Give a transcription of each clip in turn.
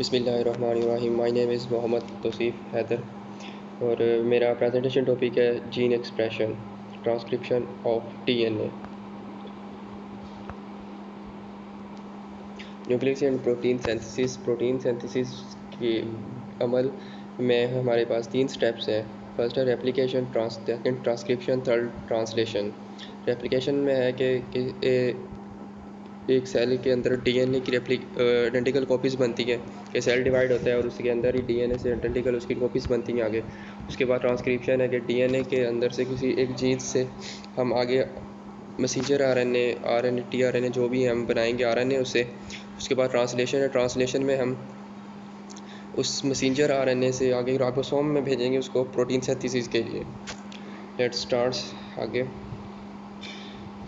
बिस्मिल्लाहिर्रहमानिर्रहीम। My name is Mohammad Tauseef Haider और मेरा प्रेजेंटेशन टॉपिक है gene expression, transcription of DNA. Nucleic acid protein synthesis के अमल में हमारे पास 3 स्टेप्स हैं। फर्स्ट है replication, second transcription, third translation. Replication में है कि एक सेल के अंदर डीएनए की आइडेंटिकल कॉपीज़ बनती हैं कि सेल डिवाइड होता है और उसके अंदर ही डीएनए से आइडेंटिकल उसकी कॉपीज़ बनती हैं आगे। उसके बाद ट्रांसक्रिप्शन है कि डीएनए के अंदर से किसी एक जीन से हम आगे मैसेंजर आरएनए टीआरएनए जो भी हम बनाएंगे आरएनए उससे। उसके बाद ट्रांसलेशन है। ट्रांसलेशन में हम उस मैसेंजर आरएनए से आगे राइबोसोम में भेजेंगे उसको प्रोटीन सिंथेसिस के लिए। लेट्स स्टार्ट आगे।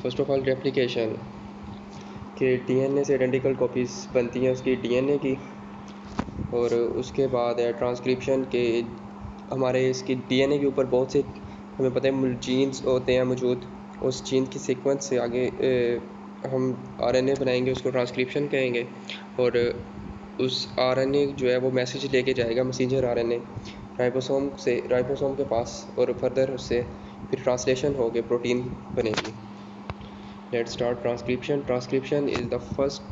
फर्स्ट ऑफ ऑल रेप्लिकेशन कि डीएनए से आइडेंटिकल कॉपीज़ बनती हैं उसकी डीएनए की, और उसके बाद है ट्रांसक्रिप्शन के हमारे इसकी डीएनए के ऊपर बहुत से हमें पता है जीन्स होते हैं मौजूद। उस जीन की सीक्वेंस से आगे हम आरएनए बनाएंगे, उसको ट्रांसक्रिप्शन कहेंगे। और उस आरएनए जो है वो मैसेज लेके जाएगा मैसेंजर आरएनए राइबोसोम के पास, और फर्दर उससे फिर ट्रांसलेशन हो के प्रोटीन बनेगी। Let's start transcription. Transcription is the first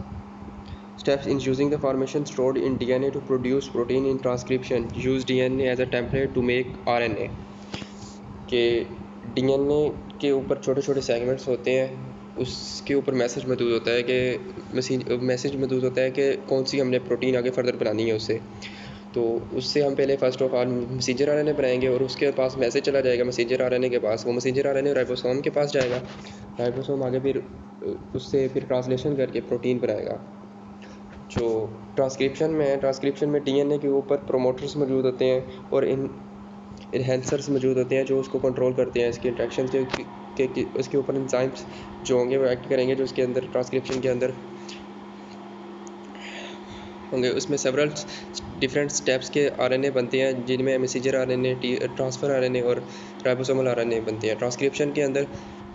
steps in using the information stored in DNA to produce protein. In transcription, use DNA as a template to make RNA. के DNA के ऊपर छोटे छोटे segments होते हैं, उसके ऊपर मैसेज मौजूद होता है कि कौन सी हमने प्रोटीन आगे फर्दर बनानी है उससे। तो उससे हम पहले first of all messenger RNA बनाएंगे और उसके पास मैसेज चला जाएगा मैसेंजर आरएनए के पास। वो मैसेंजर आरएनए राइबोसोम के पास जाएगा, राइबोसोम आगे फिर उससे फिर ट्रांसलेशन करके प्रोटीन बनाएगा। जो ट्रांसक्रिप्शन में है, ट्रांसक्रिप्शन में डीएनए के ऊपर प्रोमोटर्स मौजूद होते हैं और इन्हेंसर्स मौजूद होते हैं जो उसको कंट्रोल करते हैं इसके इंट्रैक्शन के उसके ऊपर एंजाइम्स जो होंगे वो एक्ट करेंगे, जो उसके अंदर ट्रांसक्रिप्शन के अंदर होंगे। उसमें सेवरल डिफरेंट स्टेप्स के आरएनए बनते हैं जिनमें मैसेंजर आरएनए, ट्रांसफ़र आरएनए और राइबोसोमल आरएनए बनते हैं। ट्रांसक्रिप्शन के अंदर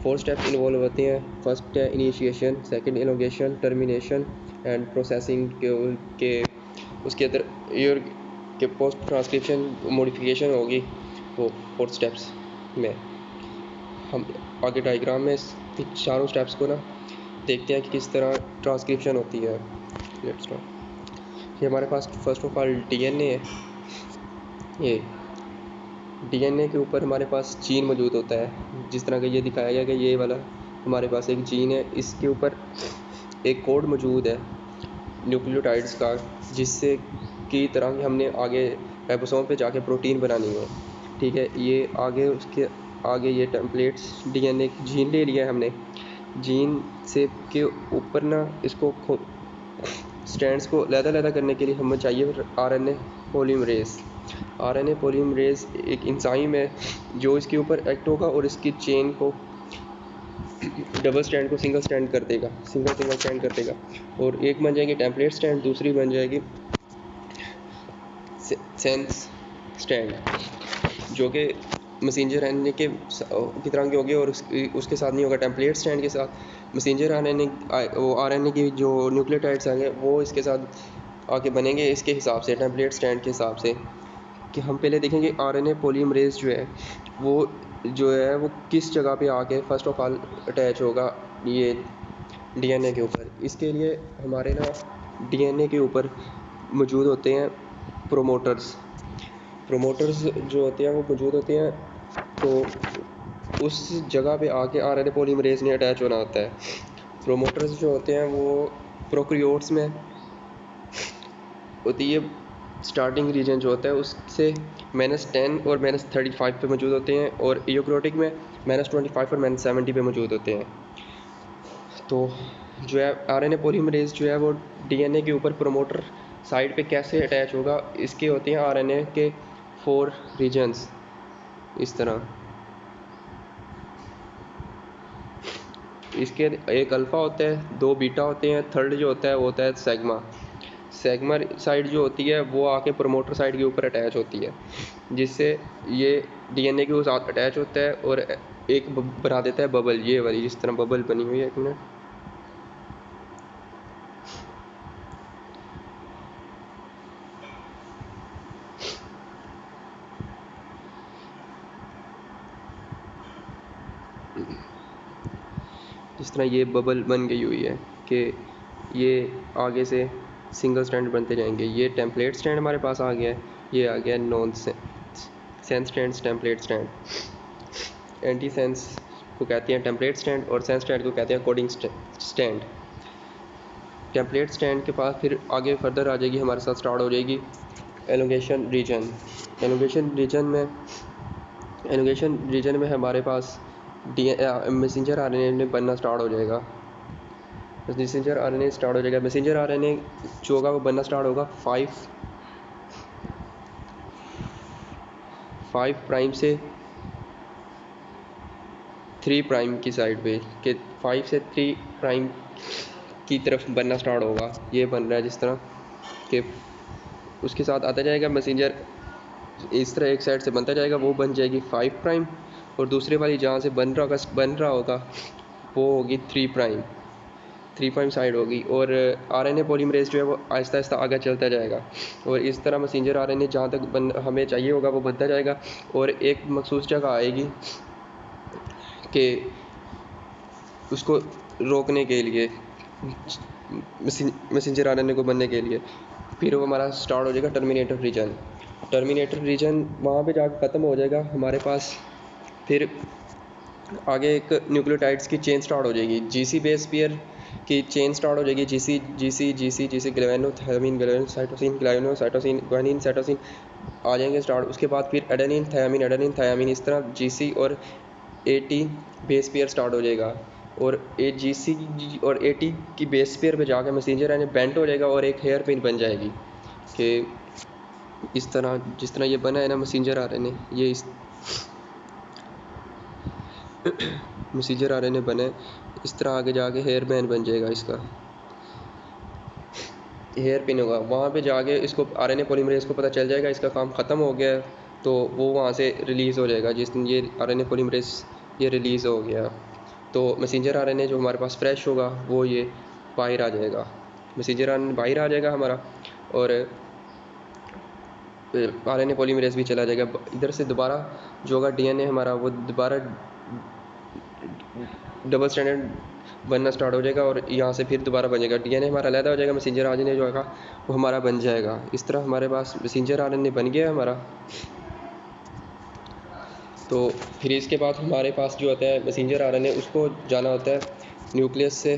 4 स्टेप्स इन्वॉल्व होते हैं। फर्स्ट है initiation, second elongation, termination and processing के उसके अंदर ईयर के पोस्ट ट्रांसक्रिप्शन मॉडिफिकेशन होगी वो 4 स्टेप्स में। हम आगे डायग्राम में चारों स्टेप्स को ना देखते हैं कि किस तरह ट्रांसक्रिप्शन होती है। Let's start. ये हमारे पास फर्स्ट ऑफ ऑल डीएनए है। ये डीएनए के ऊपर हमारे पास जीन मौजूद होता है, जिस तरह का ये दिखाया गया कि ये वाला हमारे पास एक जीन है। इसके ऊपर एक कोड मौजूद है न्यूक्लियोटाइड्स का, जिससे की तरह हमने आगे राइबोसोम पे जाके प्रोटीन बनानी है। ठीक है, ये आगे उसके आगे ये टेम्पलेट्स डीएनए जीन ले लिया है हमने। जीन से के ऊपर ना इसको स्ट्रैंड्स को अलग करने के लिए हमें चाहिए आरएनए पॉलीमरेज। आरएनए पॉलीमरेज एक एंजाइम है जो इसके ऊपर एक्ट होगा और इसकी चेन को डबल स्ट्रैंड को सिंगल स्ट्रैंड कर देगा, सिंगल स्ट्रैंड कर देगा। और एक बन जाएगी टेम्पलेट स्ट्रैंड, दूसरी बन जाएगी सेंस स्ट्रैंड, जो कि मैसेंजर आरएनए की तरह की होगी और उसके साथ नहीं होगा। टेम्पलेट स्ट्रैंड के साथ मैसेंजर आरएनए की जो न्यूक्लियोटाइड्स आएंगे वो इसके साथ आके बनेंगे इसके हिसाब से, टेम्पलेट स्ट्रैंड के हिसाब से। कि हम पहले देखेंगे आरएनए पॉलीमरेज जो है वो किस जगह पे आके फर्स्ट ऑफ ऑल अटैच होगा ये डीएनए के ऊपर। इसके लिए हमारे ना डीएनए के ऊपर मौजूद होते हैं प्रोमोटर्स जो होते हैं वो मौजूद होते हैं। तो उस जगह पे आके आरएनए पॉलीमरेज ने अटैच होना होता है। प्रोमोटर्स जो होते हैं वो प्रोकैरियोट्स में होती है, स्टार्टिंग रीजन जो होता है उससे -10 और -35 पे मौजूद होते हैं, और यूकैरियोटिक में -25 और -70 पे मौजूद होते हैं। तो जो है आरएनए पॉलीमरेज जो है वो डीएनए के ऊपर प्रोमोटर साइड पे कैसे अटैच होगा, इसके होते हैं आरएनए के 4 रीजन्स इस तरह। इसके एक अल्फ़ा होता है, 2 बीटा होते हैं, थर्ड जो होता है वो होता है सेगमा साइड जो होती है वो आके प्रोमोटर साइड के ऊपर अटैच होती है, जिससे ये डीएनए के साथ अटैच होता है और एक बना देता है बबल, ये वाली जिस तरह बबल बनी हुई है। एक मिनट, इस तरह ये बबल बन गई हुई है कि ये आगे से सिंगल स्ट्रैंड बनते जाएंगे। ये टेम्पलेट स्ट्रैंड हमारे पास आ गया है, ये आ गया non sense strand, template strand. Anti sense को कहते हैं टेम्पलेट स्टैंड और सेंस स्टैंड को कहते हैं कोडिंग स्टैंड। टेम्पलेट स्टैंड के पास फिर आगे फर्दर आ जाएगी, हमारे साथ स्टार्ट हो जाएगी एलोगेशन रीजन। एलोगेशन रीजन में हमारे पास मैसेंजर आरएनए बनना स्टार्ट हो जाएगा। मैसेंजर आरएनए स्टार्ट हो जाएगा। मैसेंजर आरएनए जो होगा वो बनना स्टार्ट होगा 5 प्राइम से 3 प्राइम की साइड पे, कि 5 से 3 प्राइम की तरफ बनना स्टार्ट होगा। ये बन रहा है जिस तरह कि उसके साथ आता जाएगा मैसेंजर, इस तरह एक साइड से बनता जाएगा, वो बन जाएगी 5 प्राइम, और दूसरे वाली जहाँ से बन रहा होगा वो होगी 3 प्राइम साइड होगी। और आरएनए पॉलीमरेज जो है वो आहिस्ता आहिस्ता आगे चलता जाएगा, और इस तरह मैसेंजर आरएनए जहाँ तक हमें चाहिए होगा वो बनता जाएगा। और एक मखसूस जगह आएगी कि उसको रोकने के लिए, मैसेंजर आरएनए को बनने के लिए, फिर वो हमारा स्टार्ट हो जाएगा टर्मिनेटर रीजन। वहाँ पे जाकर ख़त्म हो जाएगा हमारे पास। फिर आगे एक न्यूक्लियोटाइड्स की चेन स्टार्ट हो जाएगी, जीसी बेस पेयर की चेन स्टार्ट हो जाएगी। जीसी ग्लैवेनोथायमिन, ग्लाइनोसाइटोसिन, ग्वानिन, साइटोसिन आ जाएंगे स्टार्ट। उसके बाद फिर एडेनिन थायामिन, इस तरह जीसी और एटी बेस पेयर स्टार्ट हो जाएगा। और जीसी और एटी की बेस पेयर पे जाकर मैसेंजर आरएनए बेंट हो जाएगा और एक हेयर पिन बन जाएगी। कि इस तरह जिस तरह ये बना है ना मैसेंजर आरएनए, ये इस मैसेंजर आरएनए बने इस तरह, आगे जाके हेयर बैन बन जाएगा, इसका हेयर पिन होगा। वहाँ पे जाके इसको आरएनए पॉलीमरेज को पता चल जाएगा इसका काम ख़त्म हो गया है, तो वो वहाँ से रिलीज़ हो जाएगा। जिस दिन ये आरएनए पॉलीमरेज ये रिलीज़ हो गया, तो मैसेंजर आरएनए जो हमारे पास फ्रेश होगा वो ये बाहर आ जाएगा, मैसेंजर आरएनए बाहर आ जाएगा हमारा, और आरएनए पॉलीमरेज भी चला जाएगा। इधर से दोबारा जो होगा डीएनए हमारा वो दोबारा डबल स्टैंडर्ड बनना स्टार्ट हो जाएगा, और यहाँ से फिर दोबारा बन जाएगा। डीएनए हमारा अलग हो जाएगा, मैसेंजर आरएनए जो होगा वो हमारा बन जाएगा। इस तरह हमारे पास मैसेंजर आरएनए बन गया हमारा। तो फिर इसके बाद हमारे पास जो होता है मैसेंजर आरएनए, उसको जाना होता है न्यूक्लियस से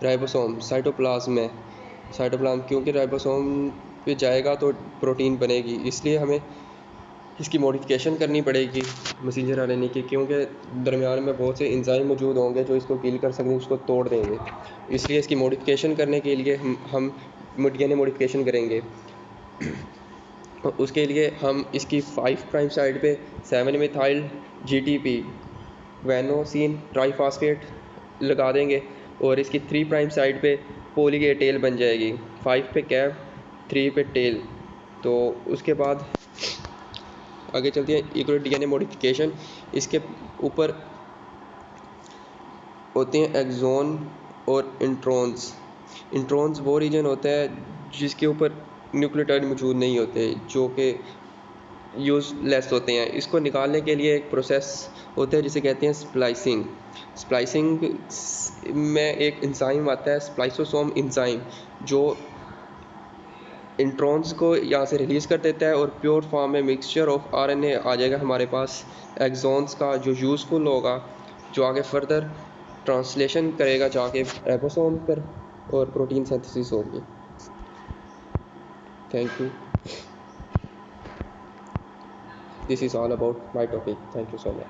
राइबोसोम, साइटोप्लाज्म, क्योंकि राइबोसोम पे जाएगा तो प्रोटीन बनेगी, इसलिए हमें इसकी मॉडिफिकेशन करनी पड़ेगी मैसेंजर आरएनए की, क्योंकि दरमियान में बहुत से एंजाइम मौजूद होंगे जो इसको किल कर सकेंगे, उसको तोड़ देंगे। इसलिए इसकी मॉडिफिकेशन करने के लिए हम डीएनए मॉडिफिकेशन करेंगे। उसके लिए हम इसकी 5 प्राइम साइड पे 7 मिथाइल जीटीपी वैनोसिन ट्राइफॉस्फेट लगा देंगे, और इसकी 3 प्राइम साइड पे पोली ए टेल बन जाएगी। 5 पे कैप, 3 पे टेल। तो उसके बाद आगे चलती है इक्वल डीएनए मॉडिफिकेशन। इसके ऊपर होते हैं एक्सोन और इंट्रॉन्स वो रीजन होता है जिसके ऊपर न्यूक्लियोटाइड मौजूद नहीं होते, जो कि यूज़लेस होते हैं। इसको निकालने के लिए एक प्रोसेस होता है जिसे कहते हैं स्प्लाइसिंग में एक एंजाइम आता है, स्प्लाइसोसोम एंजाइम, जो इंट्रॉन्स को यहाँ से रिलीज़ कर देता है, और प्योर फॉर्म में मिक्सचर ऑफ आरएनए आ जाएगा हमारे पास एक्सॉन्स का, जो यूज़फुल होगा, जो आगे फर्दर ट्रांसलेशन करेगा जाके राइबोसोम पर, और प्रोटीन सिंथेसिस होगी। Thank you. This is all about my topic. Thank you so much.